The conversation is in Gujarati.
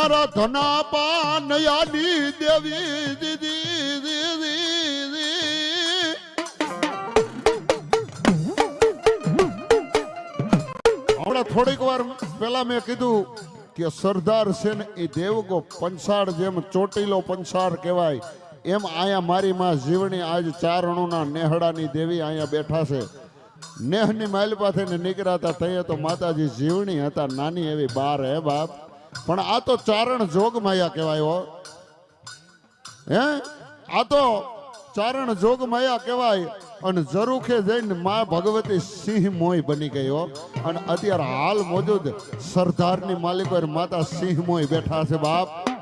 મારા ધના પાનયાની દેવી દીદી હમણાં થોડીક વાર પેલા મેં કીધું કે સરદાર છે ને એ દેવગો પંસાળ જેમ ચોટીલો પંસાળ કહેવાય એમ આયા મારી માં જીવણી આજ ચારણોના નેહડાની દેવી અહીંયા બેઠા છે નેહની માલપા થઈને નીકળ્યા હતા તઈએ તો માતાજી જીવણી હતા નાની એવી બાર હે બાપ પણ આ તો ચારણ જોગ માયા કહેવાય હો હે આ તો ચારણ જોગ માયા કહેવાય અને જરૂખે જઈને માં ભગવતી સિંહ મોય બની ગઈ હો અને અત્યારે હાલ મોજૂદ સરદારની માલિકો માતા સિંહ મોય બેઠા છે બાપ